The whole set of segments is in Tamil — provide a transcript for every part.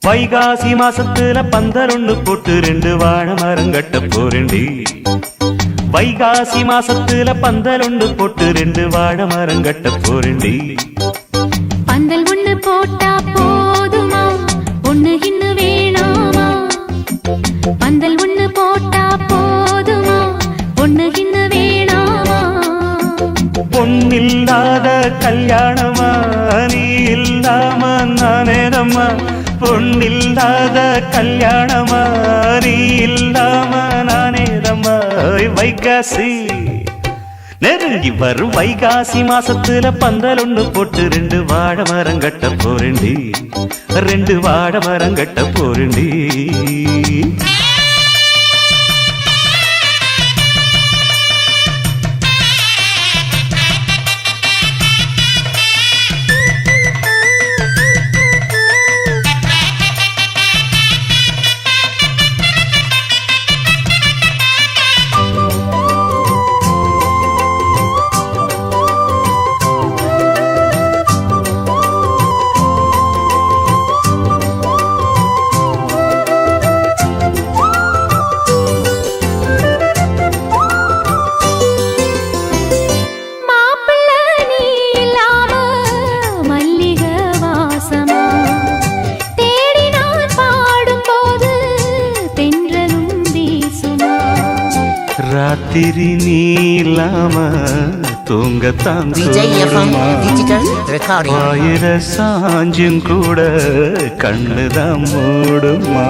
வைகாசி மாசத்துல பந்தலொன்னு போட்டு 2 வாழை மரம் கட்ட போறேண்டி. வைகாசி மாசத்துல பந்தலொன்னு போட்டு 2 வாழை மரம் கட்ட போறேண்டி. பந்தல் ஒண்ணு போட்டா போதுமா, ஒண்ணு இன்னும் வேணாமா? பந்தல் ஒண்ணு போட்டா போதுமா, ஒண்ணு இன்னும் வேணாமா? பொன்னில்லாத கல்யாணமா நீ இல்லாம நானேதம்மா. பொன்னில்லாத கல்யாணமா நீ இல்லாம நானேதம்மா. வைகாசி நெருங்கி வரும் வைகாசி மாசத்துல பந்தலொன்னு போட்டு 2 வாழை மரம் கட்ட போறேண்டி. 2 வாழை மரம் கட்ட போறேண்டி. ராத்திரி நீ இல்லாம தூங்கத்தான் ஆயிர சாஞ்சும் கூட கண்ணுதான் மூடுமா.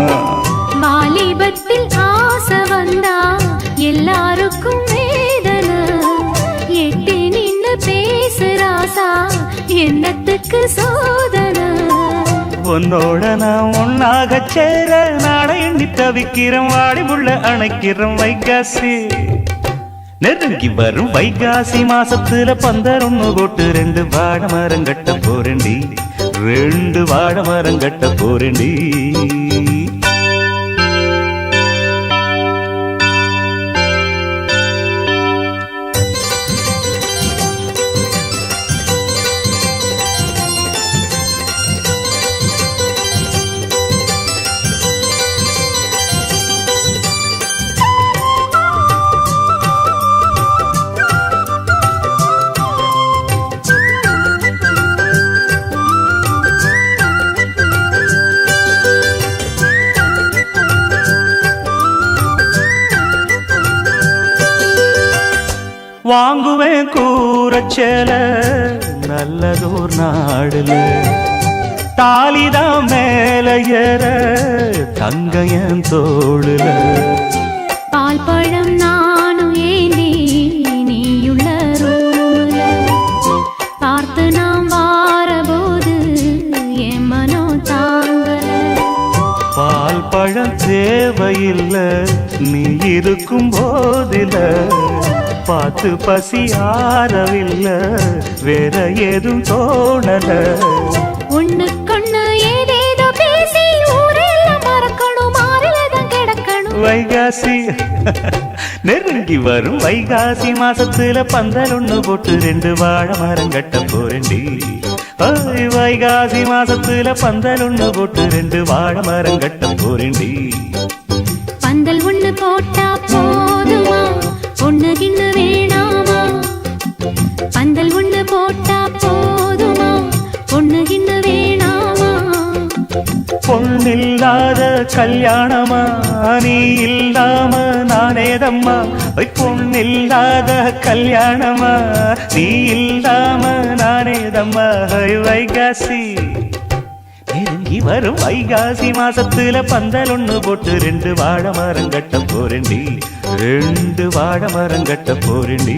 வாலிபத்தில் ஆசை வந்தா எல்லாருக்கும் வேதனை. எட்டி நின்னு பேசுறாசா என்னத்துக்கு சோதனை? உன்னோட நான் ஒன்னாக சேர நாடை எண்ணி தவிக்கிறோம். வாடி உள்ள அணைக்கிறோம். வைகாசி நெருங்கி வரும் வைகாசி மாசத்துல பந்தலொன்னு போட்டு 2 வாழை மரம் கட்ட போறேண்டி. 2 வாழை மரம் கட்ட போறேண்டி. வாங்குவேன் கூரச்சேல நல்லதோர் நாடுல. தாலிதான் மேல ஏற தங்கையன் தோளுல. பால் பழம் நானும் ஏந்தி நீயுள்ள ரூல பார்த்து நாம் வாரபோது என் மனோ தாங்கல. பால் பழம் தேவையில்லை நீ இருக்கும் போதில. பார்த்து பசி ஆறவில்லை வேற ஏதும் தோணல. ஒண்ணுக்கொண்ணு ஏதேதோ பேசி ஊரெல்லாம் மறக்கணும், மாறிலதான் கிடக்கணும். வைகாசி நெருங்கி வரும் வைகாசி மாசத்துல பந்தலொன்னு போட்டு 2 வாழை மரம் கட்ட போறேண்டி. வைகாசி மாசத்துல பந்தலொன்னு போட்டு 2 வாழை மரம் கட்ட போறேண்டி. பந்தல் ஒண்ணு போட்டா போதுமா, ஒண்ணு கிண்ணு வேணாமா? பந்தல் ஒண்ணு போட்டா போதுமா, ஒண்ணு கிண்ணு வேணாமா? பொன்னில்லாத கல்யாணமா நீ இல்லாம நானேதம்மா. பொன்னில்லாத கல்யாணமா நீ இல்லாம நானேதம்மா. வைகாசி நெருங்கி வரும் வைகாசி மாசத்துல பந்தலொன்னு போட்டு 2 வாழை மரம் கட்ட போறேண்டி. 2 வாழை மரம் கட்ட போறேண்டி.